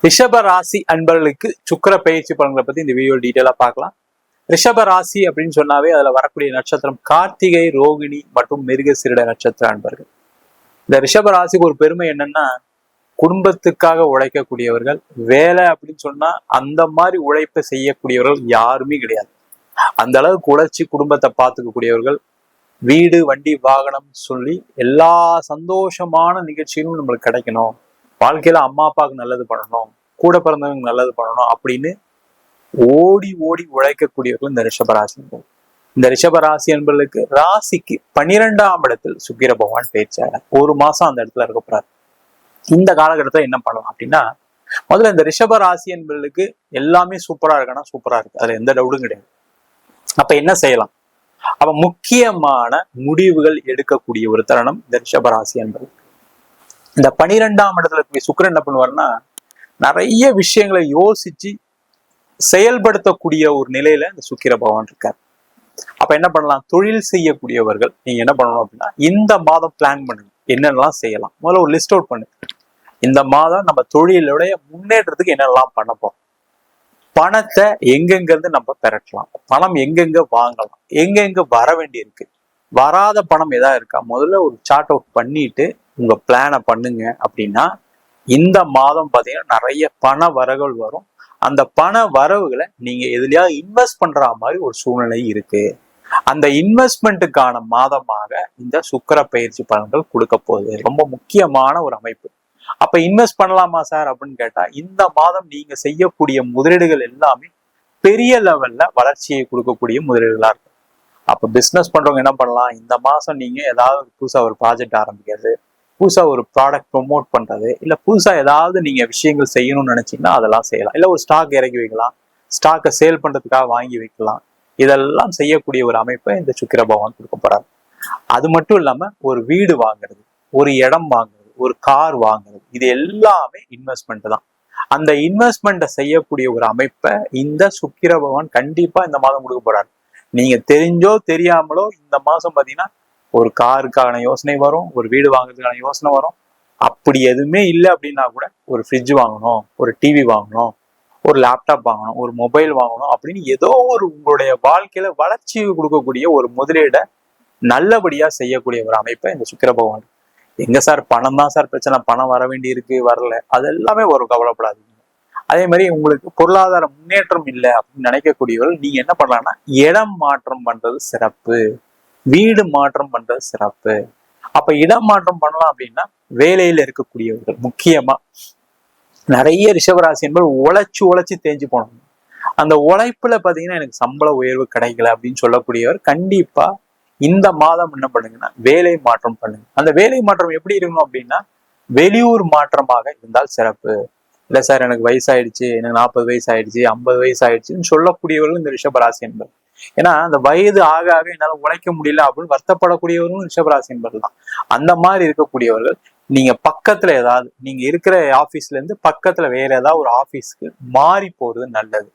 ரிஷப ராசி அன்பர்களுக்கு சுக்கிர பயிற்சி பலன்களை பத்தி இந்த வீடியோ டீட்டெயிலா பார்க்கலாம். ரிஷப ராசி அப்படின்னு சொன்னாவே அதுல வரக்கூடிய நட்சத்திரம் கார்த்திகை, ரோகிணி மற்றும் மிருகசீரிட நட்சத்திர அன்பர்கள். இந்த ரிஷப ராசிக்கு ஒரு பெருமை என்னன்னா, குடும்பத்துக்காக உழைக்கக்கூடியவர்கள். வேலை அப்படின்னு சொன்னா அந்த மாதிரி உழைப்பை செய்யக்கூடியவர்கள் யாருமே கிடையாது. அந்த அளவுக்கு உழைச்சி குடும்பத்தை பார்த்துக்கக்கூடியவர்கள். வீடு, வண்டி, வாகனம் சொல்லி எல்லா சந்தோஷமான நிகழ்ச்சிகளும் நம்மளுக்கு கிடைக்கணும், வாழ்க்கையில அம்மா அப்பாவுக்கு நல்லது பண்ணணும், கூட பிறந்தவங்க நல்லது பண்ணணும் அப்படின்னு ஓடி ஓடி உழைக்கக்கூடியவர்கள் இந்த ரிஷபராசி. இந்த ரிஷபராசி என்பவர்களுக்கு ராசிக்கு 12ஆம் இடத்தில் சுக்கிர பகவான் பேச்சாக ஒரு மாசம் அந்த இடத்துல இருக்க போறாரு. இந்த காலகட்டத்துல என்ன பண்ணலாம் அப்படின்னா, முதல்ல இந்த ரிஷபராசி என்பவர்களுக்கு எல்லாமே சூப்பரா இருக்குன்னா சூப்பரா இருக்கு, அதுல எந்த டவுட்டும் கிடையாது. அப்ப என்ன செய்யலாம்? அப்ப முக்கியமான முடிவுகள் எடுக்கக்கூடிய ஒரு தருணம் இந்த ரிஷபராசி என்பது. இந்த 12ஆம் இடத்துல போய் சுக்கிரன் என்ன பண்ணுவாருன்னா, நிறைய விஷயங்களை யோசிச்சு செயல்படுத்தக்கூடிய ஒரு நிலையில இந்த சுக்கிர பகவான் இருக்காரு. அப்ப என்ன பண்ணலாம்? தொழில் செய்யக்கூடியவர்கள் நீங்க என்ன பண்ணணும் அப்படின்னா, இந்த மாதம் பிளான் பண்ணுங்க, என்னென்னலாம் செய்யலாம். முதல்ல ஒரு லிஸ்ட் அவுட் பண்ணுங்க. இந்த மாதம் நம்ம தொழிலுடைய முன்னேற்றத்துக்கு என்னெல்லாம் பண்ண போறோம், பணத்தை எங்கெங்கிருந்து நம்ம பெறட்டலாம், பணம் எங்கெங்க வாங்கலாம், எங்கெங்க வர வேண்டி இருக்கு, வராத பணம் எதா இருக்கா, முதல்ல ஒரு சார்ட் அவுட் பண்ணிட்டு உங்க பிளானை பண்ணுங்க. அப்படின்னா இந்த மாதம் பாத்தீங்கன்னா நிறைய பண வரவுகள் வரும். அந்த பண வரவுகளை நீங்க எதுலயாவது இன்வெஸ்ட் பண்ற மாதிரி ஒரு சூழ்நிலை இருக்கு. அந்த இன்வெஸ்ட்மெண்ட்டுக்கான மாதமாக இந்த சுக்கிர பயிற்சி பலன்கள் கொடுக்க போகுது. ரொம்ப முக்கியமான ஒரு அமைப்பு. அப்ப இன்வெஸ்ட் பண்ணலாமா சார் அப்படின்னு கேட்டா, இந்த மாதம் நீங்க செய்யக்கூடிய முதலீடுகள் எல்லாமே பெரிய லெவல்ல வளர்ச்சியை கொடுக்கக்கூடிய முதலீடுகளா இருக்கும். அப்ப பிசினஸ் பண்றவங்க என்ன பண்ணலாம்? இந்த மாசம் நீங்க ஏதாவது புதுசா ஒரு ப்ராஜெக்ட் ஆரம்பிக்கிறது, புதுசா ஒரு ப்ராடக்ட் ப்ரொமோட் பண்றது, இல்ல புதுசா ஏதாவது நீங்க விஷயங்கள் செய்யணும்னு நினைச்சீங்கன்னா அதெல்லாம் செய்யலாம். இல்ல ஒரு ஸ்டாக் இறக்கி வைக்கலாம், ஸ்டாக்கை சேல் பண்றதுக்காக வாங்கி வைக்கலாம். இதெல்லாம் செய்யக்கூடிய ஒரு அமைப்பை இந்த சுக்கிர பகவான் கொடுக்க போறாரு. அது மட்டும் இல்லாம ஒரு வீடு வாங்குறது, ஒரு இடம் வாங்குறது, ஒரு கார் வாங்குறது, இது எல்லாமே இன்வெஸ்ட்மெண்ட் தான். அந்த இன்வெஸ்ட்மெண்ட்டை செய்யக்கூடிய ஒரு அமைப்பை இந்த சுக்கிர பகவான் கண்டிப்பா இந்த மாதம் கொடுக்க போறாரு. நீங்க தெரிஞ்சோ தெரியாமலோ இந்த மாசம் பாத்தீங்கன்னா ஒரு காருக்கான யோசனை வரும், ஒரு வீடு வாங்குறதுக்கான யோசனை வரும். அப்படி எதுவுமே இல்லை அப்படின்னா கூட ஒரு ஃப்ரிட்ஜ் வாங்கணும், ஒரு டிவி வாங்கணும், ஒரு லேப்டாப் வாங்கணும், ஒரு மொபைல் வாங்கணும் அப்படின்னு ஏதோ ஒரு உங்களுடைய வாழ்க்கையில வளர்ச்சி கொடுக்கக்கூடிய ஒரு முதலீடை நல்லபடியா செய்யக்கூடிய ஒரு அமைப்பை இந்த சுக்கிர பகவான். எங்க சார் பணம் தான் சார் பிரச்சனை, பணம் வர வேண்டி இருக்கு, வரல, அது எல்லாமே ஒரு கவலைப்படாதீங்க. அதே மாதிரி உங்களுக்கு பொருளாதார முன்னேற்றம் இல்லை அப்படின்னு நினைக்கக்கூடியவர்கள் நீங்க என்ன பண்ணலாம்னா, இடம் மாற்றம் பண்றது சிறப்பு, வீடு மாற்றம் பண்றது சிறப்பு. அப்ப இடம் மாற்றம் பண்ணலாம் அப்படின்னா, வேலையில இருக்கக்கூடியவர்கள் முக்கியமா நிறைய ரிஷபராசி என்பது உழைச்சு தேஞ்சு போனோம். அந்த உழைப்புல பாத்தீங்கன்னா எனக்கு சம்பள உயர்வு கிடைக்கல அப்படின்னு சொல்லக்கூடியவர் கண்டிப்பா இந்த மாதம் என்ன பண்ணுங்கன்னா வேலை மாற்றம் பண்ணுங்க. அந்த வேலை மாற்றம் எப்படி இருக்கணும் அப்படின்னா, வெளியூர் மாற்றமாக இருந்தால் சிறப்பு. இல்ல சார் எனக்கு வயசாயிடுச்சு, எனக்கு 40 வயசு ஆயிடுச்சு, 50 வயசு ஆயிடுச்சுன்னு சொல்லக்கூடியவர்கள் இந்த ரிஷபராசி என்பது. ஏன்னா அந்த வயது ஆக ஆக என்னால உழைக்க முடியல அப்படின்னு வருத்தப்படக்கூடியவர்களும் ரிஷபராசி என்பது தான். அந்த மாதிரி இருக்கக்கூடியவர்கள் நீங்க பக்கத்துல ஏதாவது, நீங்க இருக்கிற ஆபீஸ்ல இருந்து பக்கத்துல வேற ஏதாவது ஒரு ஆபீஸ்க்கு மாறி போறது நல்லது.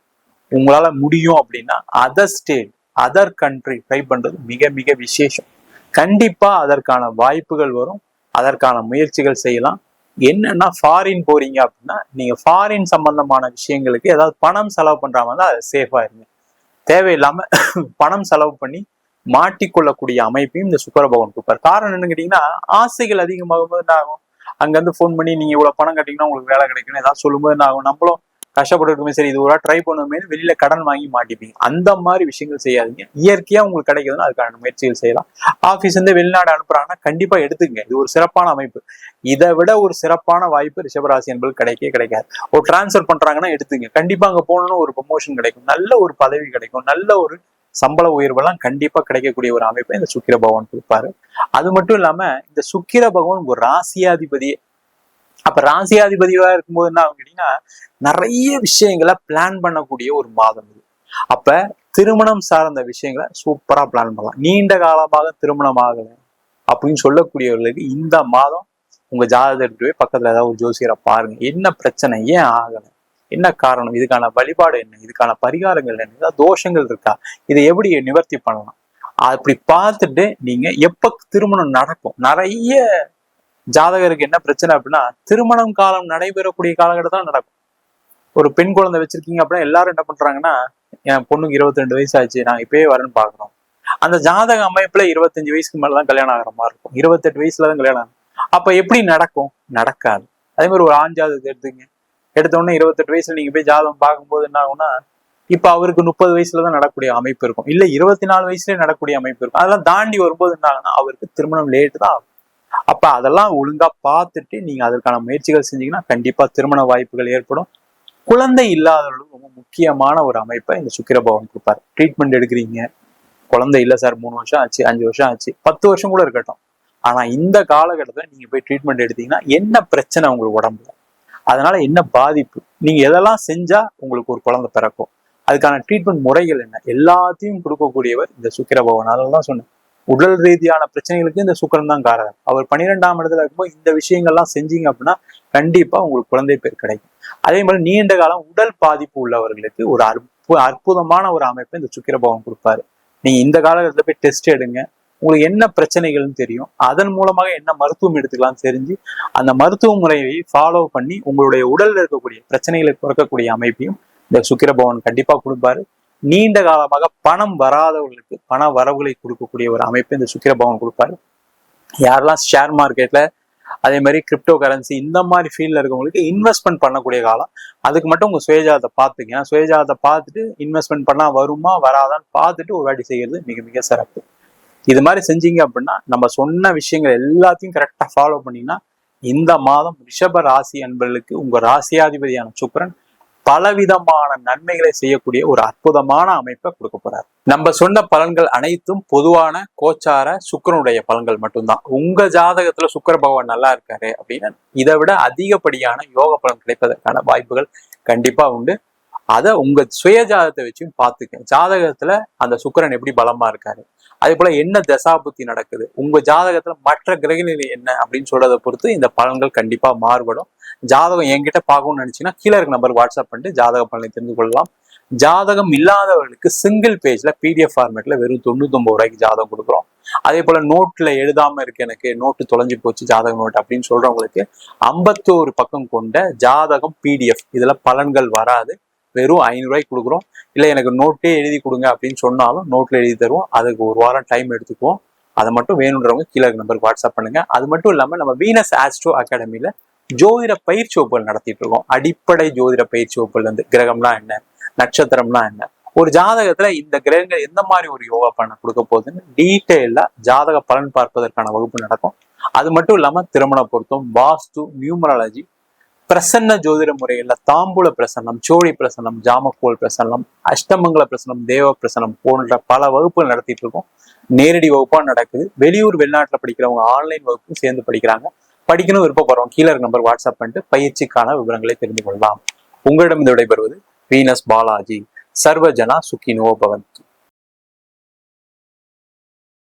உங்களால முடியும் அப்படின்னா other state, other country try பண்றது மிக மிக விசேஷம். கண்டிப்பா அதற்கான வாய்ப்புகள் வரும், அதற்கான முயற்சிகள் செய்யலாம். என்னன்னா ஃபாரின் போறீங்க அப்படின்னா நீங்க ஃபாரின் சம்பந்தமான விஷயங்களுக்கு ஏதாவது பணம் செலவு பண்ற மாதிரி அது சேஃபா இருங்க. தேவையில்லாம பணம் செலவு பண்ணி மாட்டிக்கொள்ளக்கூடிய அமைப்பையும் இந்த சுக்கிர பகவான் கொடுப்பாரு. காரணம் என்னன்னு கேட்டீங்கன்னா, ஆசைகள் அதிகமாகும் போது என்ன ஆகும், அங்க இருந்து போன் பண்ணி நீங்க இவ்வளவு பணம் கட்டிங்கன்னா உங்களுக்கு வேலை கிடைக்கணும் ஏதாவது சொல்லும்போது என்ன ஆகும், நம்மளும் கஷ்டப்பட்டு சரி இது ஒரு ட்ரை பண்ணுமே வெளியில கடன் வாங்கி மாட்டிப்பீங்க. அந்த மாதிரி விஷயங்கள் செய்யாதீங்க. இயற்கையா உங்களுக்கு கிடைக்குதுன்னா அதுக்கான முயற்சிகள் செய்யலாம். ஆபீஸ் இருந்து வெளிநாடு அனுப்புறாங்கன்னா கண்டிப்பா எடுத்துக்கங்க, இது ஒரு சிறப்பான அமைப்பு. இதை விட ஒரு சிறப்பான வாய்ப்பு ரிஷபராசி என்பது கிடைக்காது. ஒரு டிரான்ஸ்ஃபர் பண்றாங்கன்னா எடுத்துங்க, கண்டிப்பா அங்க போகணும்னு ஒரு ப்ரமோஷன் கிடைக்கும், நல்ல ஒரு பதவி கிடைக்கும், நல்ல ஒரு சம்பள உயர்வெல்லாம் கண்டிப்பா கிடைக்கக்கூடிய ஒரு அமைப்பை இந்த சுக்கிர பகவான் கொடுப்பாரு. அது மட்டும் இல்லாம இந்த சுக்கிர பகவான் ஒரு ராசியாதிபதியே. அப்ப ராசியாதிபதியா இருக்கும்போது என்ன ஆகும் கேட்டீங்கன்னா, நிறைய விஷயங்களை பிளான் பண்ணக்கூடிய ஒரு மாதம் இது. அப்ப திருமணம் சார்ந்த விஷயங்களை சூப்பரா பிளான் பண்ணலாம். நீண்ட காலமாக திருமணம் ஆகலை அப்படின்னு சொல்லக்கூடியவர்களுக்கு இந்த மாதம் உங்க ஜாதகத்துக்கு போய் பக்கத்துல ஏதாவது ஒரு ஜோசியரை பாருங்க, என்ன பிரச்சனை, ஏன் ஆகலை, என்ன காரணம், இதுக்கான வழிபாடு என்ன, இதுக்கான பரிகாரங்கள் என்ன, ஏதாவது தோஷங்கள் இருக்கா, இதை எப்படி நிவர்த்தி பண்ணலாம், அப்படி பார்த்துட்டு நீங்க எப்ப திருமணம் நடக்கும். நிறைய ஜாதகருக்கு என்ன பிரச்சனை அப்படின்னா, திருமணம் காலம் நடைபெறக்கூடிய காலகட்டத்தான் நடக்கும். ஒரு பெண் குழந்தை வச்சிருக்கீங்க அப்படின்னா எல்லாரும் என்ன பண்றாங்கன்னா, என் பொண்ணுக்கு 22 வயசு ஆச்சு, நான் இப்பயே வரேன்னு பாக்குறோம். அந்த ஜாதக அமைப்புல 25 வயசுக்கு மேலதான் கல்யாணம் ஆகிற மாதிரி இருக்கும், 28 வயசுலதான் கல்யாணம் ஆகும். அப்ப எப்படி நடக்கும்? நடக்காது. அதே மாதிரி ஒரு ஆண் ஜாதகத்தை எடுத்த உடனே 28 வயசுல நீங்க போய் ஜாதகம் பார்க்கும்போது என்ன ஆகும்னா, இப்ப அவருக்கு 30 வயசுலதான் நடக்கூடிய அமைப்பு இருக்கும், இல்ல 24 வயசுலயே நடக்கூடிய அமைப்பு இருக்கும். அதெல்லாம் தாண்டி வரும்போது என்ன ஆகுனா அவருக்கு திருமணம் லேட்டு தான் ஆகும். அப்ப அதெல்லாம் ஒழுங்கா பார்த்துட்டு நீங்க அதற்கான முயற்சிகள் செஞ்சீங்கன்னா கண்டிப்பா திருமண வாய்ப்புகள் ஏற்படும். குழந்தை இல்லாதவர்களுக்கு ரொம்ப முக்கியமான ஒரு அமைப்பை இந்த சுக்கிர பகவான் கொடுப்பாரு. ட்ரீட்மெண்ட் எடுக்கிறீங்க, குழந்தை இல்லை சார், 3 வருஷம் ஆச்சு, 5 வருஷம் ஆச்சு, 10 வருஷம் கூட இருக்கட்டும், ஆனா இந்த காலகட்டத்துல நீங்க போய் ட்ரீட்மெண்ட் எடுத்தீங்கன்னா என்ன பிரச்சனை உங்களுக்கு உடம்புல, அதனால என்ன பாதிப்பு, நீங்க எதெல்லாம் செஞ்சா உங்களுக்கு ஒரு குழந்தை பிறக்கும், அதுக்கான ட்ரீட்மெண்ட் முறைகள் என்ன, எல்லாத்தையும் கொடுக்கக்கூடியவர் இந்த சுக்கிர பகவான். அதனாலதான் சொன்னேன், உடல் ரீதியான பிரச்சனைகளுக்கு இந்த சுக்கிரன் தான் காரணம். அவர் 12ஆம் இடத்துல இருக்கும்போது இந்த விஷயங்கள்லாம் செஞ்சீங்க அப்படின்னா கண்டிப்பா உங்களுக்கு குழந்தை பேர் கிடைக்கும். அதே மாதிரி நீண்ட காலம் உடல் பாதிப்பு உள்ளவர்களுக்கு ஒரு அற்புதமான ஒரு அமைப்பை இந்த சுக்கிர பகவான் கொடுப்பாரு. நீங்க இந்த காலகட்டத்துல போய் டெஸ்ட் எடுங்க, உங்களுக்கு என்ன பிரச்சனைகள்னு தெரியும், அதன் மூலமாக என்ன மருத்துவம் எடுத்துக்கலாம்னு தெரிஞ்சு அந்த மருத்துவ முறையை ஃபாலோ பண்ணி உங்களுடைய உடல்ல இருக்கக்கூடிய பிரச்சனைகளை குறைக்கக்கூடிய அமைப்பையும் இந்த சுக்கிர பகவான் கண்டிப்பா கொடுப்பாரு. நீண்ட காலமாக பணம் வராதவர்களுக்கு பண வரவுகளை கொடுக்கக்கூடிய ஒரு அமைப்பு இந்த சுக்கிர பகவான் கொடுப்பாரு. யாரெல்லாம் ஷேர் மார்க்கெட்ல அதே மாதிரி கிரிப்டோ கரன்சி இந்த மாதிரி ஃபீல்ட்ல இருக்கவங்களுக்கு இன்வெஸ்ட்மெண்ட் பண்ணக்கூடிய காலம். அதுக்கு மட்டும் உங்க சுயஜாதத்தை பார்த்துங்க, சுயஜாதத்தை பார்த்துட்டு இன்வெஸ்ட்மெண்ட் பண்ணா வருமா வராதான்னு பார்த்துட்டு ஒரு வாட்டி செய்யறது மிக மிக சிறப்பு. இது மாதிரி செஞ்சீங்க அப்படின்னா நம்ம சொன்ன விஷயங்கள் எல்லாத்தையும் கரெக்டா ஃபாலோ பண்ணீங்கன்னா இந்த மாதம் ரிஷப ராசி அன்பர்களுக்கு உங்க ராசியாதிபதியான சுக்கிரன் பலவிதமான நன்மைகளை செய்யக்கூடிய ஒரு அற்புதமான அமைப்பை கொடுக்க போறாரு. நம்ம சொன்ன பலன்கள் அனைத்தும் பொதுவான கோச்சார சுக்கிரனுடைய பலன்கள் மட்டும்தான். உங்க ஜாதகத்துல சுக்கிர பகவான் நல்லா இருக்காரு அப்படின்னா இதை விட அதிகப்படியான யோக பலன் கிடைப்பதற்கான வாய்ப்புகள் கண்டிப்பா உண்டு. அதை உங்க சுய ஜாதகத்தை வச்சும் பார்த்துக்க. ஜாதகத்துல அந்த சுக்கிரன் எப்படி பலமா இருக்காரு, அதே போல என்ன தசாபுத்தி நடக்குது, உங்க ஜாதகத்துல மற்ற கிரகநிலை என்ன அப்படின்னு சொல்றதை பொறுத்து இந்த பலன்கள் கண்டிப்பா மாறுபடும். ஜாதகம் என்கிட்ட பார்க்கணும்னு நினைச்சீங்கன்னா கீழே இருக்க நம்பருக்கு வாட்ஸ்அப் பண்ணிட்டு ஜாதக பலனை தெரிந்து கொள்ளலாம். ஜாதகம் இல்லாதவர்களுக்கு சிங்கிள் பேஜ்ல PDF ஃபார்மேட்ல வெறும் 99 ரூபாய்க்கு ஜாதகம் கொடுக்குறோம். அதே போல நோட்ல எழுதாம இருக்கு, எனக்கு நோட்டு தொலைஞ்சு போச்சு ஜாதக நோட் அப்படின்னு சொல்றவங்களுக்கு 51 பக்கம் கொண்ட ஜாதகம் PDF, இதுல பலன்கள் வராது, வெறும் 500 ரூபாய்க்கு கொடுக்குறோம். இல்லை எனக்கு நோட்டே எழுதி கொடுங்க அப்படின்னு சொன்னாலும் நோட்ல எழுதி தருவோம். அதுக்கு ஒரு வாரம் டைம் எடுத்துக்குவோம். அதை மட்டும் வேணுன்றவங்க கீழே நம்பருக்கு வாட்ஸ்அப் பண்ணுங்க. அது மட்டும் இல்லாம நம்ம வீனஸ் ஆஸ்ட்ரோ அகாடமியில ஜோதிட பயிற்சி வகுப்புகள் நடத்திட்டு இருக்கோம். அடிப்படை ஜோதிட பயிற்சி வகுப்புல இருந்து கிரகம்னா என்ன, நட்சத்திரம்னா என்ன, ஒரு ஜாதகத்துல இந்த கிரகங்கள் எந்த மாதிரி ஒரு யோகா பலனை கொடுக்க போகுதுன்னு டீட்டெயிலா ஜாதக பலன் பார்ப்பதற்கான வகுப்பு நடக்கும். அது மட்டும் இல்லாம திருமண பொருத்தம், வாஸ்து, நியூமராலஜி, பிரசன்ன ஜோதிட முறைகள்ல தாம்பூல பிரசன்னம், சோழி பிரசன்னம், ஜாமக்கோல் பிரசன்னம், அஷ்டமங்கல பிரசன்னம், தேவ பிரசன்னம் போன்ற பல வகுப்புகள் நடத்திட்டு இருக்கோம். நேரடி வகுப்பா நடக்குது. வெளியூர் வெளிநாட்டுல படிக்கிறவங்க ஆன்லைன் வகுப்பும் சேர்ந்து படிக்கிறாங்க. படிக்கணும் விருப்பப்படுறோம் கீழே நம்பர் வாட்ஸ்அப் பண்ணிட்டு பயிற்சிக்கான விவரங்களை தெரிந்து கொள்ளலாம். உங்களிடம் விடைபெறுவது வீனஸ் பாலாஜி. சர்வஜனா சுகினோ பவந்து.